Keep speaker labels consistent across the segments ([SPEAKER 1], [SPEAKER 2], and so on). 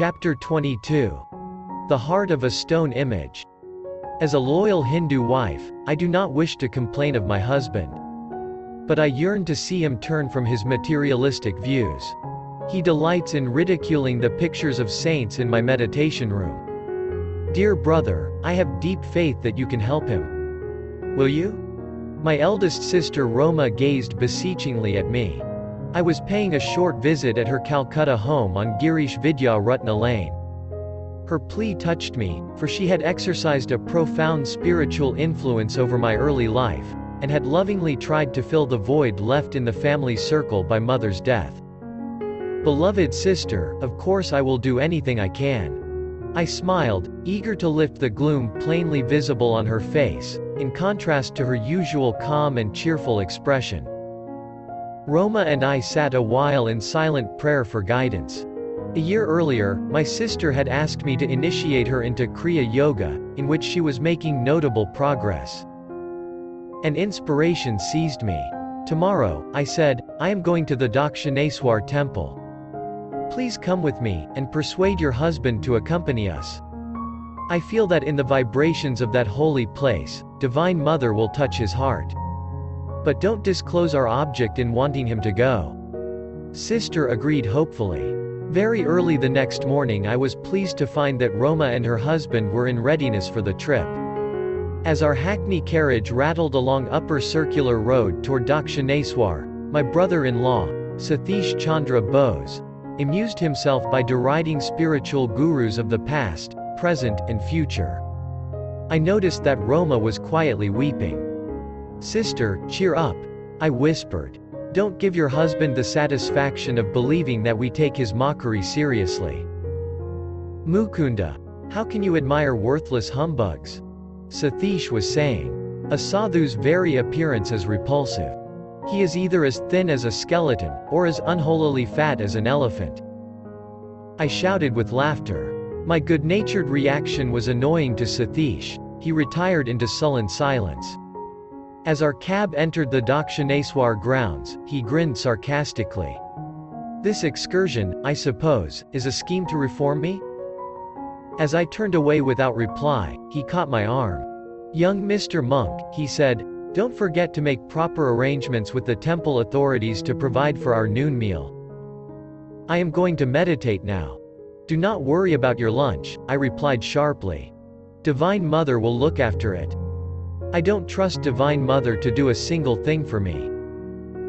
[SPEAKER 1] Chapter 22. The Heart of a Stone Image. As a loyal Hindu wife, I do not wish to complain of my husband. But I yearn to see him turn from his materialistic views. He delights in ridiculing the pictures of saints in my meditation room. Dear brother, I have deep faith that you can help him. Will you? My eldest sister Roma gazed beseechingly at me. I was paying a short visit at her Calcutta home on Girish Vidya Ratna Lane. Her plea touched me, for she had exercised a profound spiritual influence over my early life, and had lovingly tried to fill the void left in the family circle by mother's death. Beloved sister, of course I will do anything I can. I smiled, eager to lift the gloom plainly visible on her face, in contrast to her usual calm and cheerful expression. Roma and I sat a while in silent prayer for guidance. A year earlier, my sister had asked me to initiate her into Kriya Yoga, in which she was making notable progress. An inspiration seized me. Tomorrow, I said, I am going to the Dakshineswar temple. Please come with me, and persuade your husband to accompany us. I feel that in the vibrations of that holy place, Divine Mother will touch his heart. But don't disclose our object in wanting him to go. Sister agreed hopefully. Very early the next morning I was pleased to find that Roma and her husband were in readiness for the trip. As our hackney carriage rattled along Upper Circular Road toward Dakshineswar, my brother-in-law, Satish Chandra Bose, amused himself by deriding spiritual gurus of the past, present, and future. I noticed that Roma was quietly weeping. Sister, cheer up, I whispered. Don't give your husband the satisfaction of believing that we take his mockery seriously. Mukunda, how can you admire worthless humbugs? Satish was saying. A sadhu's very appearance is repulsive. He is either as thin as a skeleton, or as unholily fat as an elephant. I shouted with laughter. My good-natured reaction was annoying to Satish. He retired into sullen silence. As our cab entered the Dakshineswar grounds, he grinned sarcastically. This excursion, I suppose, is a scheme to reform me? As I turned away without reply, he caught my arm. Young Mr. Monk, he said, don't forget to make proper arrangements with the temple authorities to provide for our noon meal. I am going to meditate now. Do not worry about your lunch, I replied sharply. Divine Mother will look after it. I don't trust Divine Mother to do a single thing for me.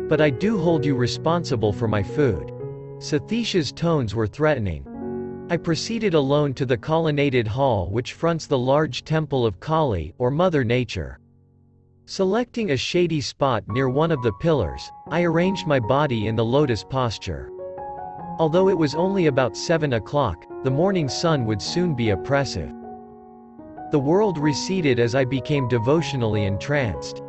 [SPEAKER 1] But I do hold you responsible for my food. Satish's tones were threatening. I proceeded alone to the colonnaded hall which fronts the large temple of Kali, or Mother Nature. Selecting a shady spot near one of the pillars, I arranged my body in the lotus posture. Although it was only about 7 o'clock, the morning sun would soon be oppressive. The world receded as I became devotionally entranced.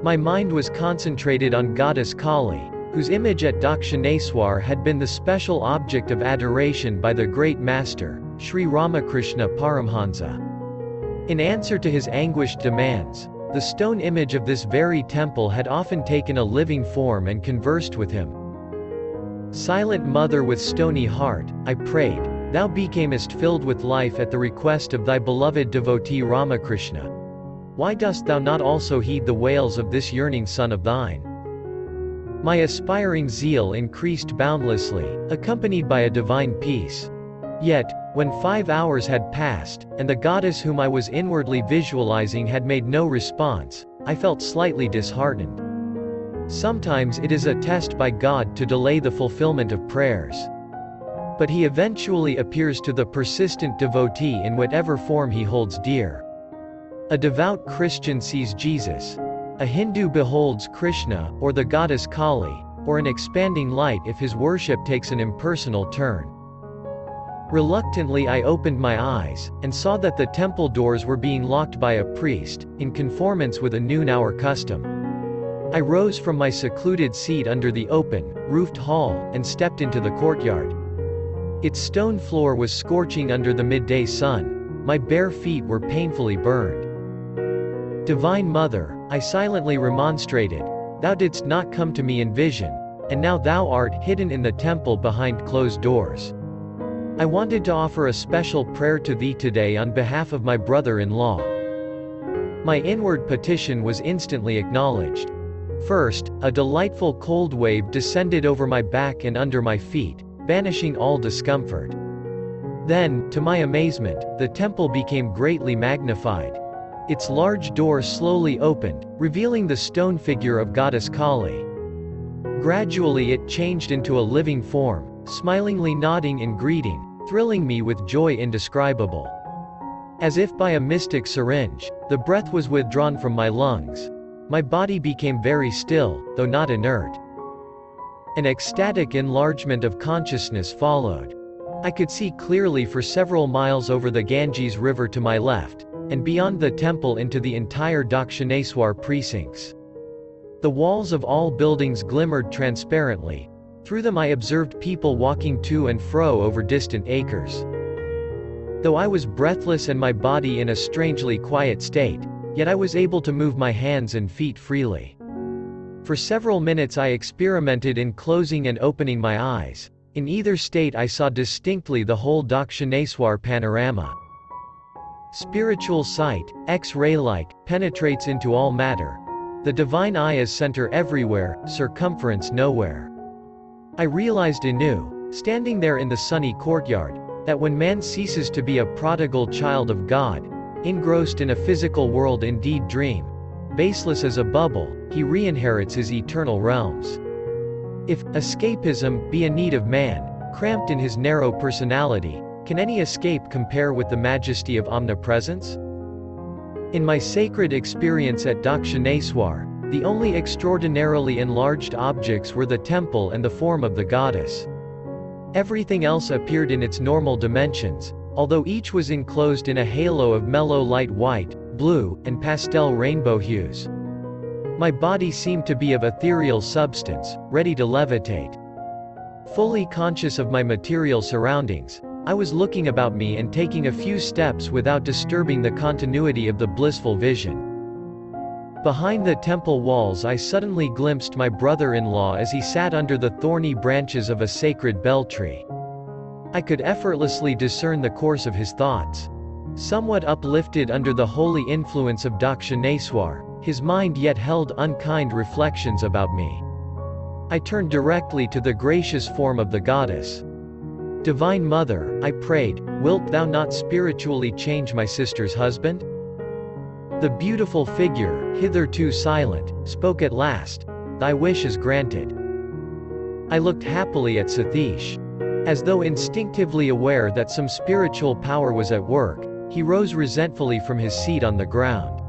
[SPEAKER 1] My mind was concentrated on Goddess Kali, whose image at Dakshineswar had been the special object of adoration by the great master, Sri Ramakrishna Paramhansa. In answer to his anguished demands, the stone image of this very temple had often taken a living form and conversed with him. Silent Mother with stony heart, I prayed, thou becamest filled with life at the request of thy beloved devotee Ramakrishna. Why dost thou not also heed the wails of this yearning son of thine? My aspiring zeal increased boundlessly, accompanied by a divine peace. Yet, when 5 hours had passed, and the goddess whom I was inwardly visualizing had made no response, I felt slightly disheartened. Sometimes it is a test by God to delay the fulfillment of prayers. But he eventually appears to the persistent devotee in whatever form he holds dear. A devout Christian sees Jesus. A Hindu beholds Krishna, or the goddess Kali, or an expanding light if his worship takes an impersonal turn. Reluctantly I opened my eyes, and saw that the temple doors were being locked by a priest, in conformance with a noon-hour custom. I rose from my secluded seat under the open, roofed hall, and stepped into the courtyard. Its stone floor was scorching under the midday sun. My bare feet were painfully burned. Divine Mother, I silently remonstrated, thou didst not come to me in vision, and now thou art hidden in the temple behind closed doors. I wanted to offer a special prayer to thee today on behalf of my brother-in-law. My inward petition was instantly acknowledged. First, a delightful cold wave descended over my back and under my feet, banishing all discomfort. Then, to my amazement, the temple became greatly magnified. Its large doors slowly opened, revealing the stone figure of goddess Kali. Gradually it changed into a living form, smilingly nodding in greeting, thrilling me with joy indescribable. As if by a mystic syringe, the breath was withdrawn from my lungs. My body became very still, though not inert. An ecstatic enlargement of consciousness followed. I could see clearly for several miles over the Ganges River to my left, and beyond the temple into the entire Dakshineswar precincts. The walls of all buildings glimmered transparently. Through them I observed people walking to and fro over distant acres. Though I was breathless and my body in a strangely quiet state, yet I was able to move my hands and feet freely. For several minutes I experimented in closing and opening my eyes. In either state I saw distinctly the whole Dakshineswar panorama. Spiritual sight, X-ray-like, penetrates into all matter. The divine eye is center everywhere, circumference nowhere. I realized anew, standing there in the sunny courtyard, that when man ceases to be a prodigal child of God, engrossed in a physical world indeed dream, baseless as a bubble, he re-inherits his eternal realms. If escapism be a need of man, cramped in his narrow personality, can any escape compare with the majesty of omnipresence? In my sacred experience at Dakshineswar, the only extraordinarily enlarged objects were the temple and the form of the goddess. Everything else appeared in its normal dimensions, although each was enclosed in a halo of mellow light white, blue, and pastel rainbow hues. My body seemed to be of ethereal substance, ready to levitate. Fully conscious of my material surroundings, I was looking about me and taking a few steps without disturbing the continuity of the blissful vision. Behind the temple walls I suddenly glimpsed my brother-in-law as he sat under the thorny branches of a sacred bel tree. I could effortlessly discern the course of his thoughts. Somewhat uplifted under the holy influence of Dakshineswar, his mind yet held unkind reflections about me. I turned directly to the gracious form of the goddess. "Divine Mother," I prayed, "wilt thou not spiritually change my sister's husband?" The beautiful figure, hitherto silent, spoke at last, "Thy wish is granted." I looked happily at Satish. As though instinctively aware that some spiritual power was at work, he rose resentfully from his seat on the ground.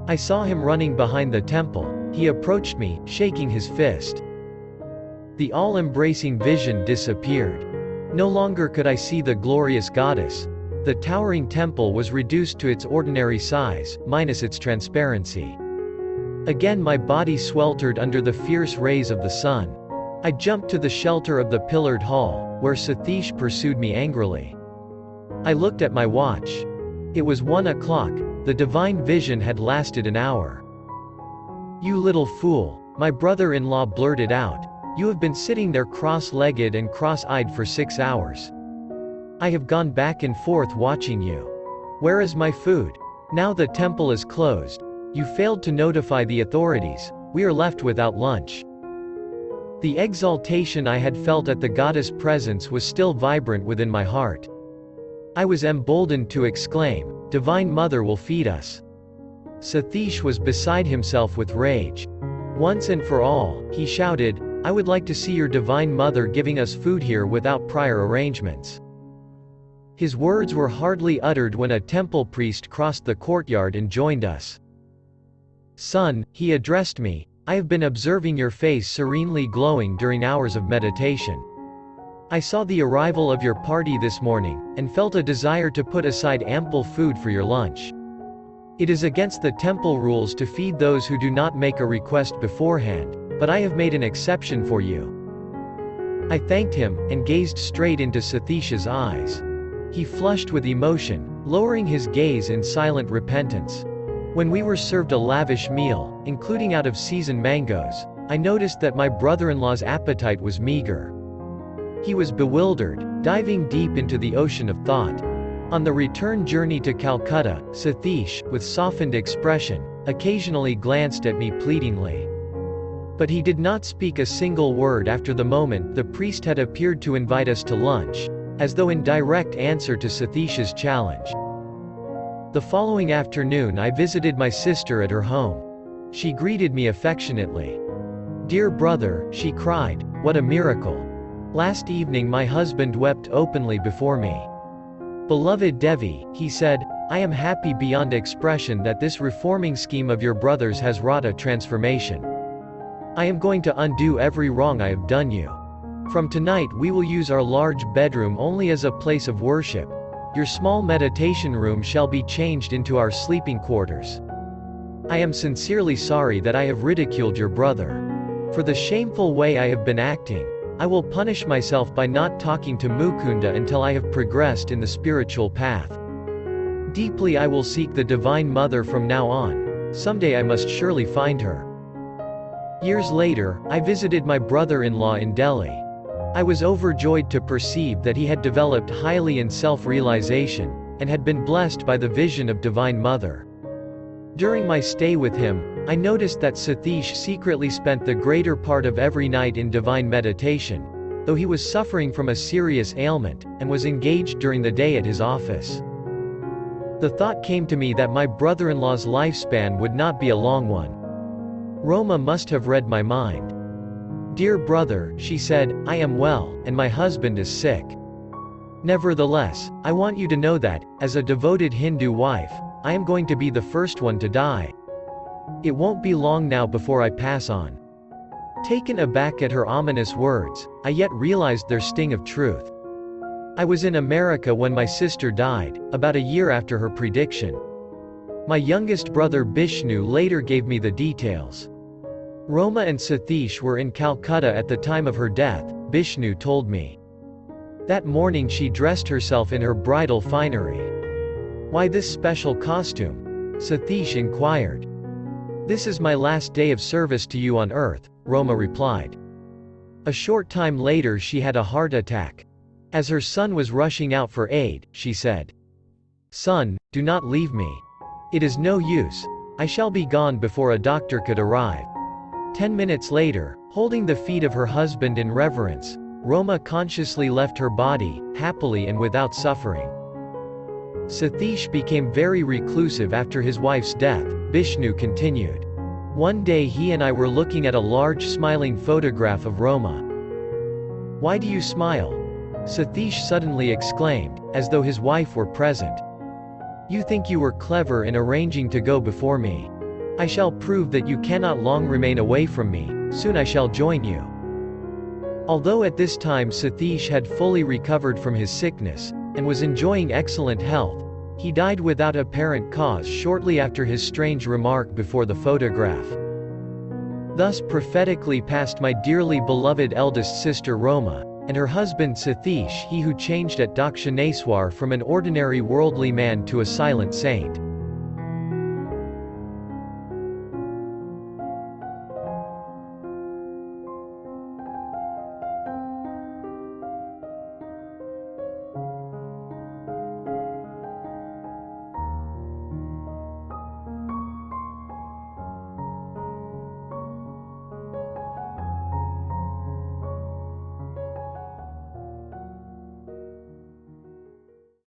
[SPEAKER 1] I saw him running behind the temple. He approached me, shaking his fist. The all-embracing vision disappeared. No longer could I see the glorious goddess. The towering temple was reduced to its ordinary size, minus its transparency. Again my body sweltered under the fierce rays of the sun. I jumped to the shelter of the pillared hall, where Satish pursued me angrily. I looked at my watch. It was 1 o'clock, the divine vision had lasted an hour. "You little fool," my brother-in-law blurted out. "You have been sitting there cross-legged and cross-eyed for 6 hours. I have gone back and forth watching you. Where is my food? Now the temple is closed. You failed to notify the authorities. We are left without lunch." The exaltation I had felt at the goddess' presence was still vibrant within my heart. I was emboldened to exclaim, "Divine Mother will feed us." Satish was beside himself with rage. Once and for all, he shouted, "I would like to see your Divine Mother giving us food here without prior arrangements." His words were hardly uttered when a temple priest crossed the courtyard and joined us. "Son," he addressed me, "I have been observing your face serenely glowing during hours of meditation. I saw the arrival of your party this morning, and felt a desire to put aside ample food for your lunch. It is against the temple rules to feed those who do not make a request beforehand, but I have made an exception for you." I thanked him, and gazed straight into Satish's eyes. He flushed with emotion, lowering his gaze in silent repentance. When we were served a lavish meal, including out-of-season mangoes, I noticed that my brother-in-law's appetite was meager. He was bewildered, diving deep into the ocean of thought. On the return journey to Calcutta, Sathish, with softened expression, occasionally glanced at me pleadingly. But he did not speak a single word after the moment the priest had appeared to invite us to lunch, as though in direct answer to Sathish's challenge. The following afternoon I visited my sister at her home. She greeted me affectionately. "Dear brother," she cried, "what a miracle! Last evening my husband wept openly before me. Beloved Devi," he said, "I am happy beyond expression that this reforming scheme of your brother's has wrought a transformation. I am going to undo every wrong I have done you. From tonight we will use our large bedroom only as a place of worship. Your small meditation room shall be changed into our sleeping quarters. I am sincerely sorry that I have ridiculed your brother. For the shameful way I have been acting, I will punish myself by not talking to Mukunda until I have progressed in the spiritual path. Deeply I will seek the Divine Mother from now on. Someday I must surely find her." Years later, I visited my brother-in-law in Delhi. I was overjoyed to perceive that he had developed highly in self-realization, and had been blessed by the vision of Divine Mother. During my stay with him, I noticed that Sathish secretly spent the greater part of every night in divine meditation, though he was suffering from a serious ailment, and was engaged during the day at his office. The thought came to me that my brother-in-law's lifespan would not be a long one. Roma must have read my mind. "Dear brother," she said, "I am well, and my husband is sick. Nevertheless, I want you to know that, as a devoted Hindu wife, I am going to be the first one to die. It won't be long now before I pass on." Taken aback at her ominous words, I yet realized their sting of truth. I was in America when my sister died, about a year after her prediction. My youngest brother Bishnu later gave me the details. Roma and Sathish were in Calcutta at the time of her death, Bishnu told me. That morning she dressed herself in her bridal finery. "Why this special costume?" Sathish inquired. "This is my last day of service to you on earth," Roma replied. A short time later she had a heart attack. As her son was rushing out for aid, she said, "Son, do not leave me. It is no use. I shall be gone before a doctor could arrive." 10 minutes later, holding the feet of her husband in reverence, Roma consciously left her body, happily and without suffering. Sathish became very reclusive after his wife's death, Bishnu continued. One day he and I were looking at a large smiling photograph of Roma. "Why do you smile?" Sathish suddenly exclaimed, as though his wife were present. "You think you were clever in arranging to go before me. I shall prove that you cannot long remain away from me, soon I shall join you." Although at this time Sathish had fully recovered from his sickness, and was enjoying excellent health, he died without apparent cause shortly after his strange remark before the photograph. Thus prophetically passed my dearly beloved eldest sister Roma, and her husband Sathish, he who changed at Dakshineswar from an ordinary worldly man to a silent saint.